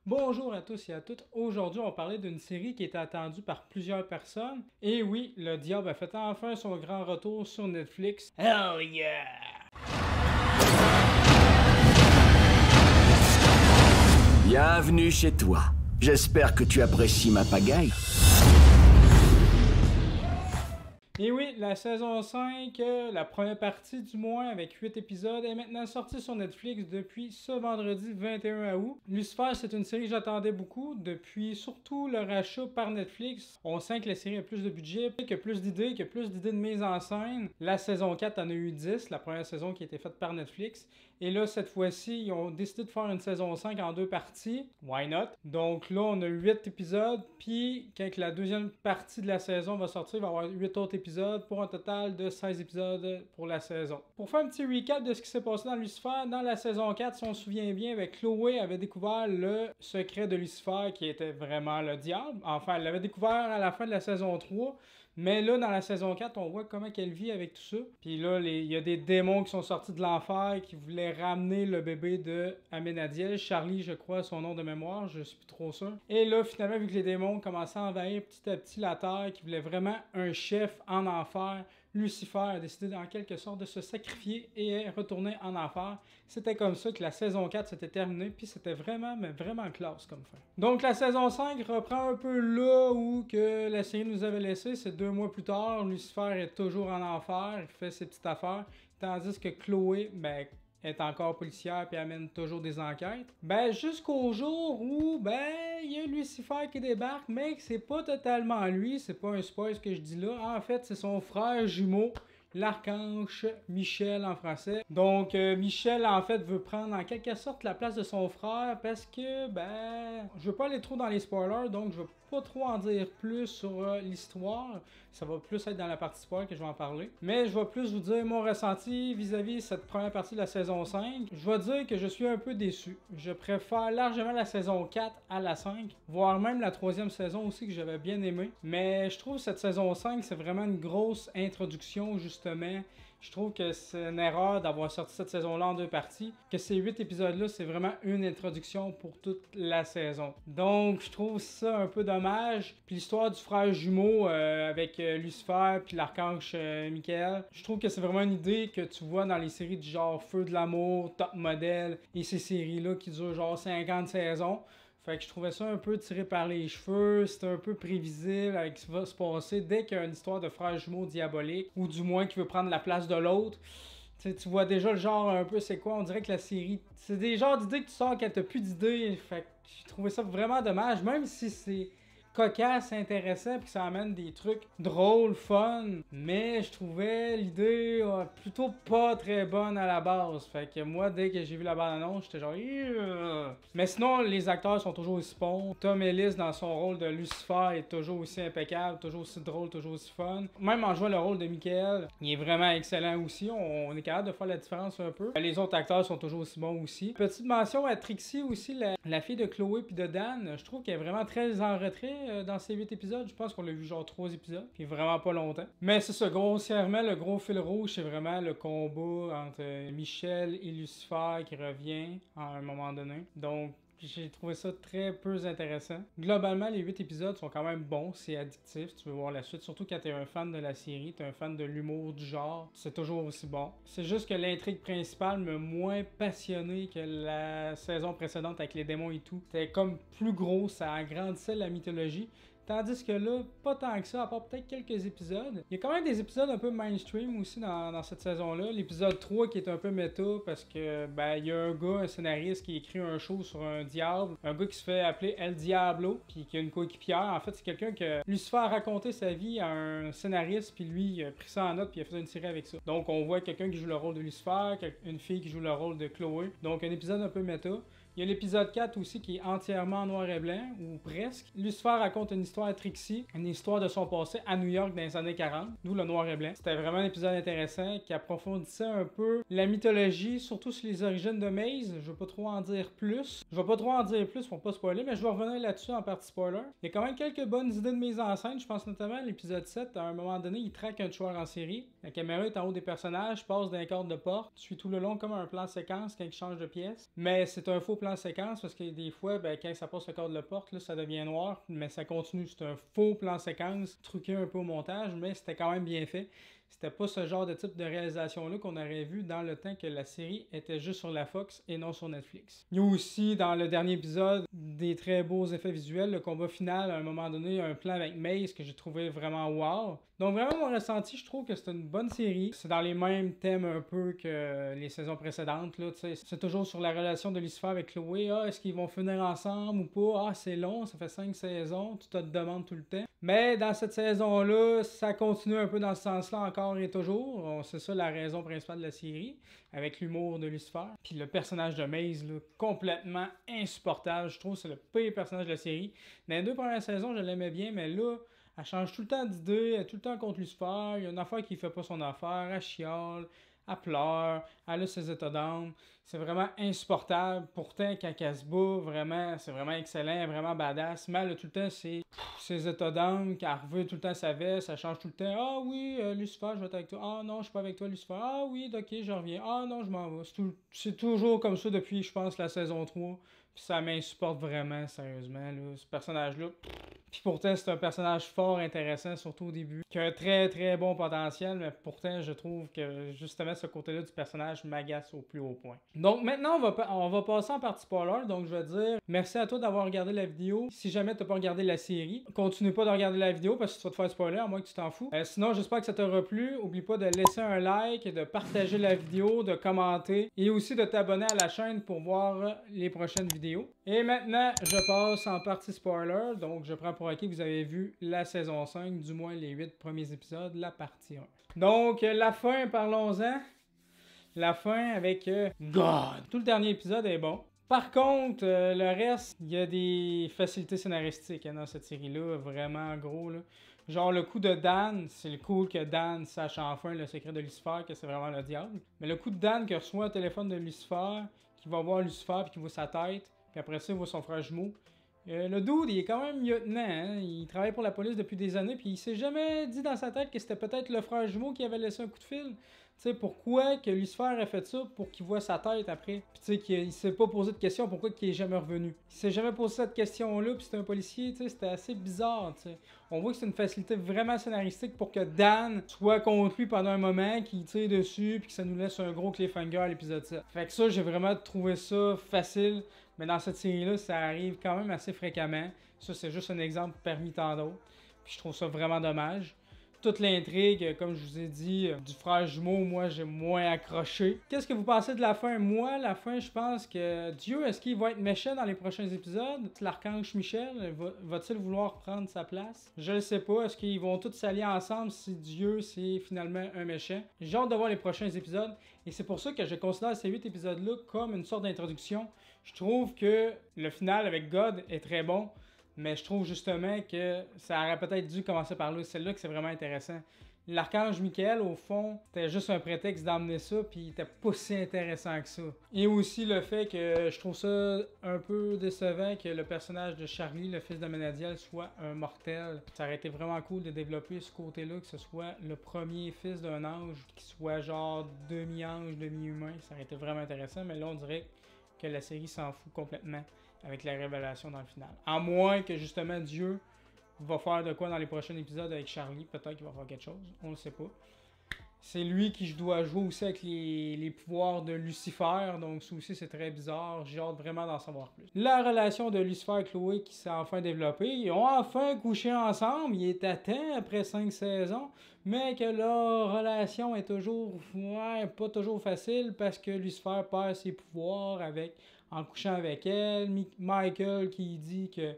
Bonjour à tous et à toutes. Aujourd'hui, on va parler d'une série qui était attendue par plusieurs personnes. Et oui, le diable a fait enfin son grand retour sur Netflix. Hell yeah! Bienvenue chez toi. J'espère que tu apprécies ma pagaille. Et oui, la saison 5, la première partie du moins, avec 8 épisodes, est maintenant sortie sur Netflix depuis ce vendredi 21 août. Lucifer, c'est une série que j'attendais beaucoup, depuis surtout le rachat par Netflix. On sent que la série a plus de budget, qu'il y a plus d'idées, qu'il y a plus d'idées de mise en scène. La saison 4 en a eu 10, la première saison qui a été faite par Netflix. Et là, cette fois-ci, ils ont décidé de faire une saison 5 en 2 parties. Why not? Donc là, on a 8 épisodes, puis quand la deuxième partie de la saison va sortir, il va y avoir 8 autres épisodes pour un total de 16 épisodes pour la saison. Pour faire un petit recap de ce qui s'est passé dans Lucifer, dans la saison 4, si on se souvient bien, avec Chloé avait découvert le secret de Lucifer qui était vraiment le diable. Enfin, elle l'avait découvert à la fin de la saison 3. Mais là, dans la saison 4, on voit comment elle vit avec tout ça. Puis là, il y a des démons qui sont sortis de l'enfer qui voulaient ramener le bébé de Amenadiel. Charlie, je crois, son nom de mémoire, je suis plus trop sûr. Et là, finalement, vu que les démons commençaient à envahir petit à petit la terre, qui voulait vraiment un chef en enfer, Lucifer a décidé en quelque sorte de se sacrifier et retourner en enfer. C'était comme ça que la saison 4 s'était terminée, puis c'était vraiment, mais vraiment classe comme fin. Donc la saison 5 reprend un peu là où que la série nous avait laissé. C'est 2 mois plus tard, Lucifer est toujours en enfer, il fait ses petites affaires, tandis que Chloé, est encore policière puis amène toujours des enquêtes. Jusqu'au jour où, il y a Lucifer qui débarque, mais c'est pas totalement lui, c'est pas un spoil ce que je dis là. En fait, c'est son frère jumeau, l'archange Michel en français. Donc, Michel, en fait, veut prendre en quelque sorte la place de son frère parce que, je veux pas aller trop dans les spoilers, donc je veux pas trop en dire plus sur l'histoire. Ça va plus être dans la partie spoil que je vais en parler. Mais je vais plus vous dire mon ressenti vis-à-vis cette première partie de la saison 5. Je vais dire que je suis un peu déçu. Je préfère largement la saison 4 à la 5, voire même la 3e saison aussi que j'avais bien aimé. Mais je trouve que cette saison 5, c'est vraiment une grosse introduction justement. Je trouve que c'est une erreur d'avoir sorti cette saison-là en 2 parties, que ces 8 épisodes-là, c'est vraiment une introduction pour toute la saison. Donc, je trouve ça un peu dommage. Puis l'histoire du frère jumeau avec Lucifer puis l'archange Michael, je trouve que c'est vraiment une idée que tu vois dans les séries du genre Feu de l'amour, Top Model et ces séries-là qui durent genre 50 saisons. Fait que je trouvais ça un peu tiré par les cheveux, c'était un peu prévisible avec ce qui va se passer dès qu'il y a une histoire de frère jumeau diabolique, ou du moins qui veut prendre la place de l'autre. Tu vois déjà le genre un peu c'est quoi, on dirait que la série, c'est des genres d'idées que tu sors quand t'as plus d'idées, fait que j'ai trouvé ça vraiment dommage, même si c'est cocasse, intéressant, puis que ça amène des trucs drôles, fun, mais je trouvais l'idée plutôt pas très bonne à la base. Fait que moi, dès que j'ai vu la bande-annonce, j'étais genre Mais sinon, les acteurs sont toujours aussi bons. Tom Ellis, dans son rôle de Lucifer, est toujours aussi impeccable, toujours aussi drôle, toujours aussi fun. Même en jouant le rôle de Michael, il est vraiment excellent aussi. On est capable de faire la différence un peu. Les autres acteurs sont toujours aussi bons aussi. Petite mention à Trixie aussi, la fille de Chloé puis de Dan. Je trouve qu'elle est vraiment très en retrait dans ces 8 épisodes. Je pense qu'on l'a vu genre 3 épisodes, puis vraiment pas longtemps. Mais c'est ça, grossièrement, le gros fil rouge, c'est vraiment le combat entre Michel et Lucifer qui revient à un moment donné. Donc, j'ai trouvé ça très peu intéressant. Globalement, les 8 épisodes sont quand même bons, c'est addictif, tu veux voir la suite, surtout quand t'es un fan de la série, t'es un fan de l'humour du genre, c'est toujours aussi bon. C'est juste que l'intrigue principale m'a moins passionné que la saison précédente avec les démons et tout. C'était comme plus gros, ça agrandissait la mythologie. Tandis que là, pas tant que ça, à part peut-être quelques épisodes. Il y a quand même des épisodes un peu mainstream aussi dans cette saison-là. L'épisode 3 qui est un peu méta parce que il y a un gars, un scénariste qui écrit un show sur un diable. Un gars qui se fait appeler El Diablo, puis qui a une coéquipière. En fait, c'est quelqu'un que Lucifer a raconté sa vie à un scénariste, puis lui, il a pris ça en note, puis il a fait une série avec ça. Donc on voit quelqu'un qui joue le rôle de Lucifer, une fille qui joue le rôle de Chloé. Donc un épisode un peu méta. Il y a l'épisode 4 aussi qui est entièrement en noir et blanc, ou presque. Lucifer raconte une histoire à Trixie, une histoire de son passé à New York dans les années 40, d'où le noir et blanc. C'était vraiment un épisode intéressant qui approfondissait un peu la mythologie, surtout sur les origines de Maze. Je veux pas trop en dire plus. Pour pas spoiler, mais je vais revenir là-dessus en partie spoiler. Il y a quand même quelques bonnes idées de mise en scène. Je pense notamment à l'épisode 7, à un moment donné, il traque un tueur en série. La caméra est en haut des personnages, passe d'un cadre de porte, suit tout le long comme un plan séquence quand il change de pièce. Mais c'est un faux plan plan séquence parce que des fois, ben, quand ça passe le corps de la porte, là, ça devient noir, mais ça continue. C'est un faux plan séquence, truqué un peu au montage, mais c'était quand même bien fait. C'était pas ce genre de type de réalisation-là qu'on aurait vu dans le temps que la série était juste sur la Fox et non sur Netflix. Il y a aussi, dans le dernier épisode, des très beaux effets visuels. Le combat final, à un moment donné, un plan avec Mace que j'ai trouvé vraiment wow. Donc vraiment, mon ressenti, je trouve que c'est une bonne série. C'est dans les mêmes thèmes un peu que les saisons précédentes. Là, c'est toujours sur la relation de Lucifer avec Chloé. Ah, est-ce qu'ils vont finir ensemble ou pas? Ah, c'est long, ça fait 5 saisons. Tu te demandes tout le temps. Mais dans cette saison-là, ça continue un peu dans ce sens-là encore et toujours. C'est ça la raison principale de la série, avec l'humour de Lucifer. Puis le personnage de Maze, là, complètement insupportable. Je trouve que c'est le pire personnage de la série. Dans les 2 premières saisons, je l'aimais bien, mais là, elle change tout le temps d'idée, elle est tout le temps contre Lucifer. Il y a une affaire qui fait pas son affaire, elle chiale, elle pleure, elle a ses états d'âme. C'est vraiment insupportable. Pourtant, quand elle se bat, vraiment, c'est vraiment excellent, vraiment badass. Mais elle a tout le temps ses états d'âme, qu'elle revient tout le temps sa veste, ça change tout le temps. Ah oui, Lucifer, je vais être avec toi. Ah non, je suis pas avec toi, Lucifer. Ah oui, ok, je reviens. Ah non, je m'en vais. C'est toujours comme ça depuis, je pense, la saison 3. Puis ça m'insupporte vraiment, sérieusement, là, ce personnage-là. Puis pourtant, c'est un personnage fort intéressant, surtout au début, qui a un très très bon potentiel, mais pourtant, je trouve que justement ce côté-là du personnage m'agace au plus haut point. Donc maintenant, on va passer en partie spoiler. Donc je vais dire merci à toi d'avoir regardé la vidéo. Si jamais tu n'as pas regardé la série, continue pas de regarder la vidéo parce que tu vas te faire spoiler, à moins que tu t'en fous. Sinon, j'espère que ça t'aura plu. Oublie pas de laisser un like, de partager la vidéo, de commenter et aussi de t'abonner à la chaîne pour voir les prochaines vidéos. Et maintenant, je passe en partie spoiler. Donc je prends pour acquis que vous avez vu la saison 5, du moins les 8 premiers épisodes, la partie 1. Donc la fin, parlons-en. La fin avec God. Tout le dernier épisode est bon. Par contre, le reste, il y a des facilités scénaristiques dans cette série-là, vraiment gros. Là. Genre le coup de Dan, c'est le cool que Dan sache enfin le secret de Lucifer, que c'est vraiment le diable. Mais le coup de Dan qui reçoit un téléphone de Lucifer, qui va voir Lucifer puis qui voit sa tête, puis après ça il voit son frère jumeau. Le dude, il est quand même lieutenant, hein? Il travaille pour la police depuis des années, puis il s'est jamais dit dans sa tête que c'était peut-être le frère jumeau qui avait laissé un coup de fil. Tu sais, pourquoi que Lucifer a fait ça pour qu'il voit sa tête après? Puis tu sais, qu'il s'est pas posé de question pourquoi qu'il est jamais revenu. Il s'est jamais posé cette question-là, puis c'était un policier, tu sais, c'était assez bizarre, tu sais. On voit que c'est une facilité vraiment scénaristique pour que Dan soit contre lui pendant un moment, qu'il tire dessus, puis que ça nous laisse un gros cliffhanger à l'épisode 7. Fait que ça, j'ai vraiment trouvé ça facile. Mais dans cette série-là, ça arrive quand même assez fréquemment. Ça, c'est juste un exemple parmi tant d'autres. Puis je trouve ça vraiment dommage. Toute l'intrigue, comme je vous ai dit, du frère jumeau, moi, j'ai moins accroché. Qu'est-ce que vous pensez de la fin? Moi, la fin, je pense que Dieu, est-ce qu'il va être méchant dans les prochains épisodes? L'archange Michel, va-t-il vouloir prendre sa place? Je ne sais pas. Est-ce qu'ils vont tous s'allier ensemble si Dieu, c'est finalement un méchant? J'ai hâte de voir les prochains épisodes. Et c'est pour ça que je considère ces 8 épisodes-là comme une sorte d'introduction. Je trouve que le final avec God est très bon. Mais je trouve justement que ça aurait peut-être dû commencer par là. C'est là que c'est vraiment intéressant. L'archange Michael, au fond, c'était juste un prétexte d'emmener ça, puis il était pas si intéressant que ça. Et aussi le fait que je trouve ça un peu décevant que le personnage de Charlie, le fils de Menadiel, soit un mortel. Ça aurait été vraiment cool de développer ce côté-là, que ce soit le premier fils d'un ange, qui soit genre demi-ange, demi-humain. Ça aurait été vraiment intéressant, mais là on dirait que la série s'en fout complètement avec la révélation dans le final. À moins que justement Dieu va faire de quoi dans les prochains épisodes avec Charlie. Peut-être qu'il va faire quelque chose. On le sait pas. C'est lui qui je dois jouer aussi avec les pouvoirs de Lucifer. Donc ça aussi c'est très bizarre. J'ai hâte vraiment d'en savoir plus. La relation de Lucifer et Chloé qui s'est enfin développée. Ils ont enfin couché ensemble. Il est à temps après 5 saisons. Mais que leur relation est toujours pas toujours facile parce que Lucifer perd ses pouvoirs en couchant avec elle. Michael qui dit que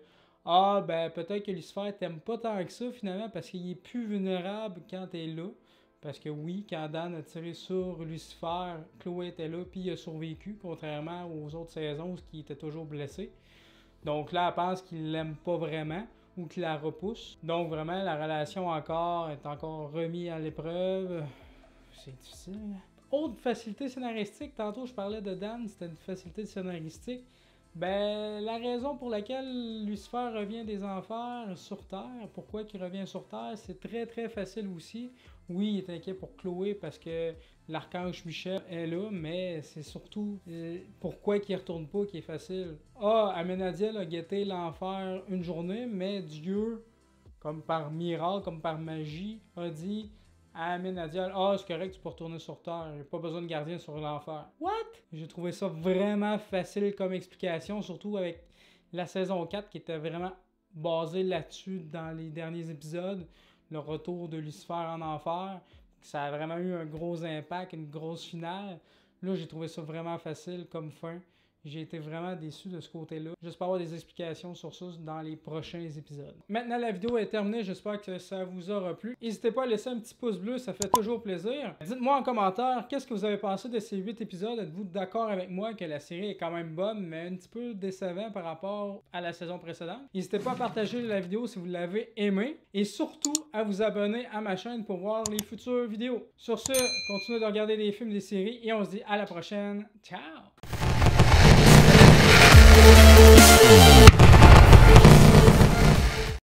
ben peut-être que Lucifer t'aime pas tant que ça finalement parce qu'il est plus vulnérable quand t'es là. Parce que oui, quand Dan a tiré sur Lucifer, Chloé était là puis il a survécu, contrairement aux autres saisons où il était toujours blessé. Donc là, elle pense qu'il l'aime pas vraiment ou qu'il la repousse. Donc vraiment, la relation est encore remise à l'épreuve. C'est difficile. Autre facilité scénaristique, tantôt je parlais de Dan, c'était une facilité scénaristique. Ben, la raison pour laquelle Lucifer revient des enfers sur Terre, pourquoi il revient sur Terre, c'est très facile aussi. Oui, il est inquiet pour Chloé parce que l'archange Michel est là, mais c'est surtout pourquoi il retourne pas qui est facile. Ah, Amenadiel a guetté l'enfer une journée, mais Dieu, comme par miracle, comme par magie, a dit à Amenadiel, ah, c'est correct, tu peux retourner sur Terre, j'ai pas besoin de gardien sur l'enfer. What? J'ai trouvé ça vraiment facile comme explication, surtout avec la saison 4 qui était vraiment basée là-dessus dans les derniers épisodes. Le retour de Lucifer en enfer, ça a vraiment eu un gros impact, une grosse finale. Là, j'ai trouvé ça vraiment facile comme fin. J'ai été vraiment déçu de ce côté-là. J'espère avoir des explications sur ça dans les prochains épisodes. Maintenant, la vidéo est terminée. J'espère que ça vous aura plu. N'hésitez pas à laisser un petit pouce bleu, ça fait toujours plaisir. Dites-moi en commentaire, qu'est-ce que vous avez pensé de ces 8 épisodes? Êtes-vous d'accord avec moi que la série est quand même bonne, mais un petit peu décevant par rapport à la saison précédente? N'hésitez pas à partager la vidéo si vous l'avez aimée. Et surtout, à vous abonner à ma chaîne pour voir les futures vidéos. Sur ce, continuez de regarder des films, des séries, et on se dit à la prochaine. Ciao!